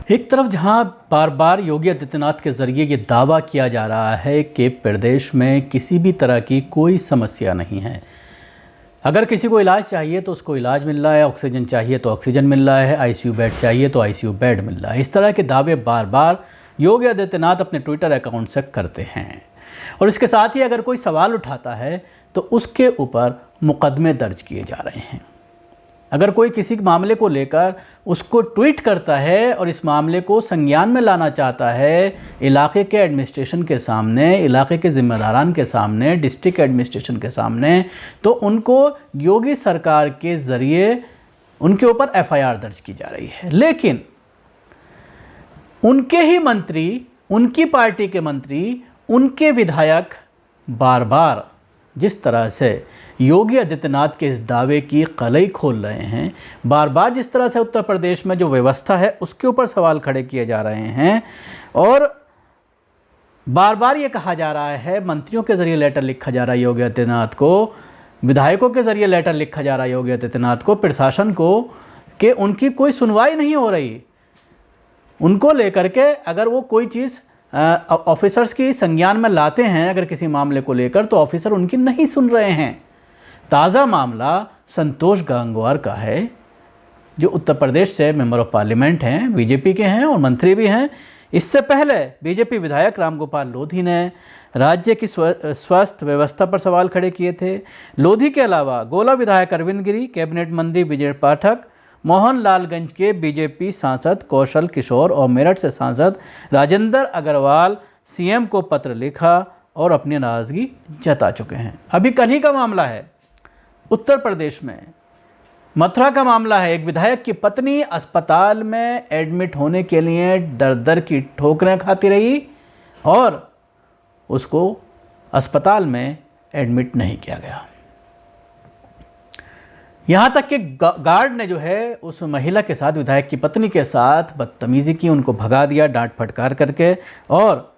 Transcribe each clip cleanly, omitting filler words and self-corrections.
एक तरफ जहां बार बार योगी आदित्यनाथ के ज़रिए ये दावा किया जा रहा है कि प्रदेश में किसी भी तरह की कोई समस्या नहीं है, अगर किसी को इलाज चाहिए तो उसको इलाज मिल रहा है, ऑक्सीजन चाहिए तो ऑक्सीजन मिल रहा है, आईसीयू बेड चाहिए तो आईसीयू बेड मिल रहा है। इस तरह के दावे बार बार योगी आदित्यनाथ अपने ट्विटर अकाउंट से करते हैं और इसके साथ ही अगर कोई सवाल उठाता है तो उसके ऊपर मुकदमे दर्ज किए जा रहे हैं। अगर कोई किसी मामले को लेकर उसको ट्वीट करता है और इस मामले को संज्ञान में लाना चाहता है इलाके के एडमिनिस्ट्रेशन के सामने, इलाके के ज़िम्मेदारान के सामने, डिस्ट्रिक्ट एडमिनिस्ट्रेशन के सामने, तो उनको योगी सरकार के ज़रिए उनके ऊपर एफआईआर दर्ज की जा रही है। लेकिन उनके ही मंत्री, उनकी पार्टी के मंत्री, उनके विधायक बार बार जिस तरह से योगी आदित्यनाथ के इस दावे की कलई खोल रहे हैं, बार बार जिस तरह से उत्तर प्रदेश में जो व्यवस्था है उसके ऊपर सवाल खड़े किए जा रहे हैं और बार बार ये कहा जा रहा है, मंत्रियों के ज़रिए लेटर लिखा जा रहा है योगी आदित्यनाथ को, विधायकों के ज़रिए लेटर लिखा जा रहा है योगी आदित्यनाथ को, प्रशासन को, कि उनकी कोई सुनवाई नहीं हो रही। उनको लेकर के अगर वो कोई चीज़ ऑफिसर्स की संज्ञान में लाते हैं अगर किसी मामले को लेकर, तो ऑफिसर उनकी नहीं सुन रहे हैं। ताज़ा मामला संतोष गंगवार का है, जो उत्तर प्रदेश से मेंबर ऑफ पार्लियामेंट हैं, बीजेपी के हैं और मंत्री भी हैं। इससे पहले बीजेपी विधायक रामगोपाल लोधी ने राज्य की स्वास्थ्य व्यवस्था पर सवाल खड़े किए थे। लोधी के अलावा गोला विधायक अरविंद गिरी, कैबिनेट मंत्री विजय पाठक, मोहनलालगंज के बीजेपी सांसद कौशल किशोर और मेरठ से सांसद राजेंद्र अग्रवाल सीएम को पत्र लिखा और अपनी नाराज़गी जता चुके हैं। अभी कल ही का मामला है, उत्तर प्रदेश में मथुरा का मामला है। एक विधायक की पत्नी अस्पताल में एडमिट होने के लिए दर दर की ठोकरें खाती रही और उसको अस्पताल में एडमिट नहीं किया गया। यहाँ तक कि गार्ड ने जो है उस महिला के साथ, विधायक की पत्नी के साथ बदतमीज़ी की, उनको भगा दिया डांट फटकार करके, और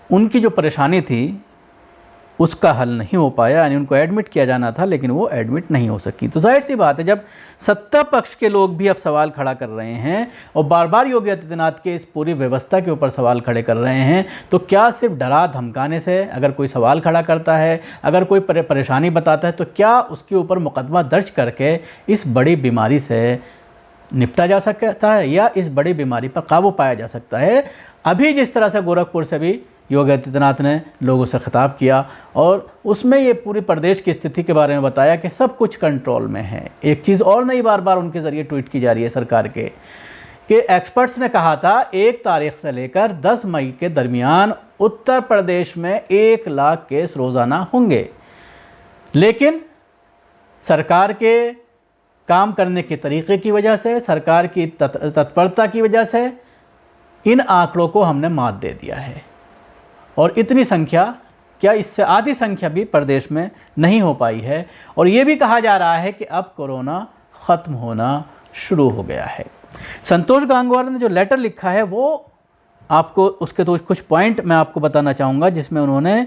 उनकी जो परेशानी थी उसका हल नहीं हो पाया। यानी उनको एडमिट किया जाना था लेकिन वो एडमिट नहीं हो सकी। तो जाहिर सी बात है, जब सत्ता पक्ष के लोग भी अब सवाल खड़ा कर रहे हैं और बार बार योगी आदित्यनाथ के इस पूरी व्यवस्था के ऊपर सवाल खड़े कर रहे हैं, तो क्या सिर्फ डरा धमकाने से अगर कोई सवाल खड़ा करता है, अगर कोई परेशानी बताता है, तो क्या उसके ऊपर मुकदमा दर्ज करके इस बड़ी बीमारी से निपटा जा सकता है या इस बड़ी बीमारी पर काबू पाया जा सकता है? अभी जिस तरह से गोरखपुर से भी योगी आदित्यनाथ ने लोगों से खिताब किया और उसमें ये पूरी प्रदेश की स्थिति के बारे में बताया कि सब कुछ कंट्रोल में है। एक चीज़ और नई बार बार उनके ज़रिए ट्वीट की जा रही है सरकार के, कि एक्सपर्ट्स ने कहा था 1 तारीख से लेकर 10 मई के दरमियान उत्तर प्रदेश में 1 लाख केस रोज़ाना होंगे। लेकिन सरकार के काम करने के तरीके की वजह से, सरकार की तत्परता की वजह से इन आंकड़ों को हमने मात दे दिया है और इतनी संख्या, क्या इससे आधी संख्या भी प्रदेश में नहीं हो पाई है। और ये भी कहा जा रहा है कि अब कोरोना ख़त्म होना शुरू हो गया है। संतोष गंगवार ने जो लेटर लिखा है वो आपको उसके तो कुछ पॉइंट मैं आपको बताना चाहूँगा, जिसमें उन्होंने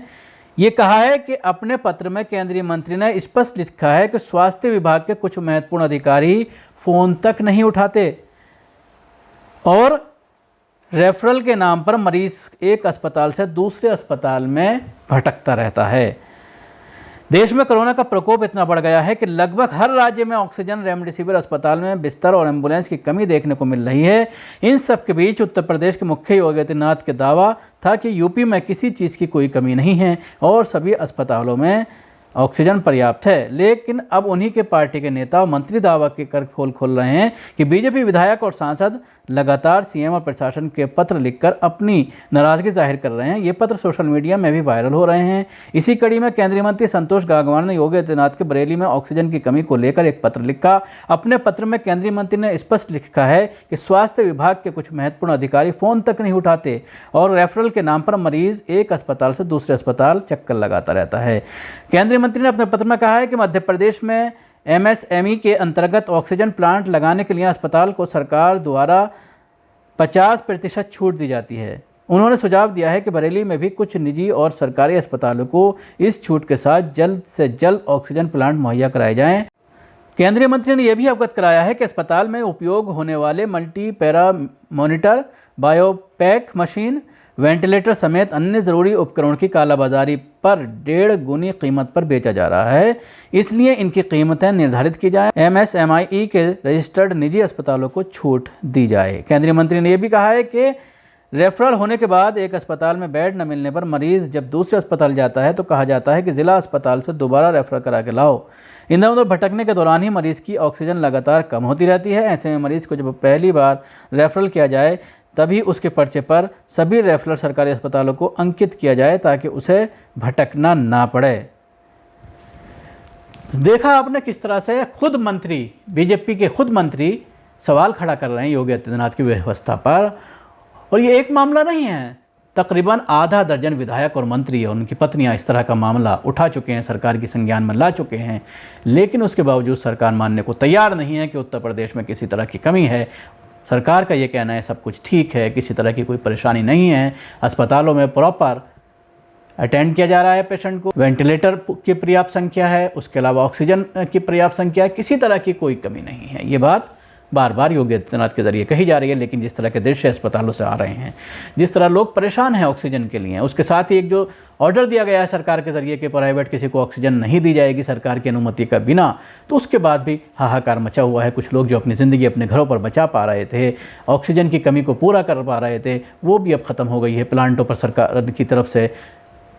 ये कहा है कि अपने पत्र में केंद्रीय मंत्री ने स्पष्ट लिखा है कि स्वास्थ्य विभाग के कुछ महत्वपूर्ण अधिकारी फ़ोन तक नहीं उठाते और रेफरल के नाम पर मरीज एक अस्पताल से दूसरे अस्पताल में भटकता रहता है। देश में कोरोना का प्रकोप इतना बढ़ गया है कि लगभग हर राज्य में ऑक्सीजन, रेमडेसिविर अस्पताल में बिस्तर और एम्बुलेंस की कमी देखने को मिल रही है। इन सब के बीच उत्तर प्रदेश के मुख्य योगी आदित्यनाथ का दावा था कि यूपी में किसी चीज़ की कोई कमी नहीं है और सभी अस्पतालों में ऑक्सीजन पर्याप्त है। लेकिन अब उन्हीं के पार्टी के नेता और मंत्री दावा के कर खोल रहे हैं कि बीजेपी विधायक और सांसद लगातार सीएम और प्रशासन के पत्र लिखकर अपनी नाराज़गी जाहिर कर रहे हैं। ये पत्र सोशल मीडिया में भी वायरल हो रहे हैं। इसी कड़ी में केंद्रीय मंत्री संतोष गंगवार ने योगी आदित्यनाथ के बरेली में ऑक्सीजन की कमी को लेकर एक पत्र लिखा। अपने पत्र में केंद्रीय मंत्री ने स्पष्ट लिखा है कि स्वास्थ्य विभाग के कुछ महत्वपूर्ण अधिकारी फ़ोन तक नहीं उठाते और रेफरल के नाम पर मरीज एक अस्पताल से दूसरे अस्पताल चक्कर लगाता रहता है। केंद्रीय मंत्री ने अपने पत्र में कहा है कि मध्य प्रदेश में एमएसएमई के अंतर्गत ऑक्सीजन प्लांट लगाने के लिए अस्पताल को सरकार द्वारा 50% छूट दी जाती है। उन्होंने सुझाव दिया है कि बरेली में भी कुछ निजी और सरकारी अस्पतालों को इस छूट के साथ जल्द से जल्द ऑक्सीजन प्लांट मुहैया कराए जाएं। केंद्रीय मंत्री ने यह भी अवगत कराया है कि अस्पताल में उपयोग होने वाले multi para monitor, Biopac machine, ventilator समेत अन्य ज़रूरी उपकरणों की कालाबाजारी पर 1.5 गुनी कीमत पर बेचा जा रहा है। इसलिए इनकी कीमतें निर्धारित की जाए। MSMIE के रजिस्टर्ड निजी अस्पतालों को छूट दी जाए। केंद्रीय मंत्री ने यह भी कहा है कि रेफरल होने के बाद एक अस्पताल में बेड न मिलने पर मरीज़ जब दूसरे अस्पताल जाता है तो कहा जाता है कि ज़िला अस्पताल से दोबारा रेफर करा के लाओ। इधर उधर भटकने के दौरान ही मरीज़ की ऑक्सीजन लगातार कम होती रहती है। ऐसे में मरीज़ को जब पहली बार रेफरल किया जाए तभी उसके पर्चे पर सभी रेफरल सरकारी अस्पतालों को अंकित किया जाए ताकि उसे भटकना ना पड़े। देखा आपने किस तरह से खुद मंत्री, बीजेपी के खुद मंत्री सवाल खड़ा कर रहे हैं योगी आदित्यनाथ की व्यवस्था पर। और ये एक मामला नहीं है, तकरीबन आधा दर्जन विधायक और मंत्री और उनकी पत्नियां इस तरह का मामला उठा चुके हैं, सरकार की संज्ञान में ला चुके हैं। लेकिन उसके बावजूद सरकार मानने को तैयार नहीं है कि उत्तर प्रदेश में किसी तरह की कमी है। सरकार का ये कहना है सब कुछ ठीक है, किसी तरह की कोई परेशानी नहीं है, अस्पतालों में प्रॉपर अटेंड किया जा रहा है पेशेंट को, वेंटिलेटर की पर्याप्त संख्या है, उसके अलावा ऑक्सीजन की पर्याप्त संख्या है, किसी तरह की कोई कमी नहीं है। ये बात बार बार योगी आदित्यनाथ के जरिए कही जा रही है। लेकिन जिस तरह के दृश्य अस्पतालों से आ रहे हैं, जिस तरह लोग परेशान हैं ऑक्सीजन के लिए, उसके साथ ही एक जो ऑर्डर दिया गया है सरकार के जरिए कि प्राइवेट किसी को ऑक्सीजन नहीं दी जाएगी सरकार की अनुमति का बिना, तो उसके बाद भी हाहाकार मचा हुआ है। कुछ लोग जो अपनी ज़िंदगी अपने घरों पर बचा पा रहे थे, ऑक्सीजन की कमी को पूरा कर पा रहे थे, वो भी अब ख़त्म हो गई है। प्लांटों पर सरकार की तरफ से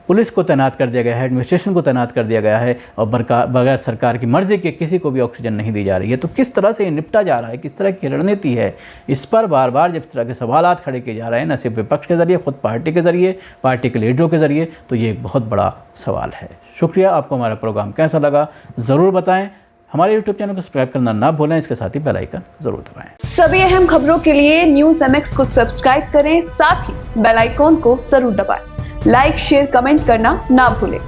पुलिस को तैनात कर दिया गया है, एडमिनिस्ट्रेशन को तैनात कर दिया गया है और बगैर सरकार की मर्जी के किसी को भी ऑक्सीजन नहीं दी जा रही है। तो किस तरह से ये निपटा जा रहा है, किस तरह की रणनीति है, इस पर बार बार जब इस तरह के सवालात खड़े किए जा रहे हैं, न सिर्फ विपक्ष के जरिए, खुद पार्टी के जरिए, पार्टी के लीडरों के जरिए, तो ये एक बहुत बड़ा सवाल है। शुक्रिया। आपको हमारा प्रोग्राम कैसा लगा ज़रूर बताएं। हमारे YouTube चैनल को सब्सक्राइब करना ना भूलें, इसके साथ ही बेल आइकन जरूर दबाएं। सभी अहम खबरों के लिए न्यूज़ MX को सब्सक्राइब करें, साथ ही बेल आइकॉन को जरूर दबाएं। लाइक, शेयर, कमेंट करना ना भूलें।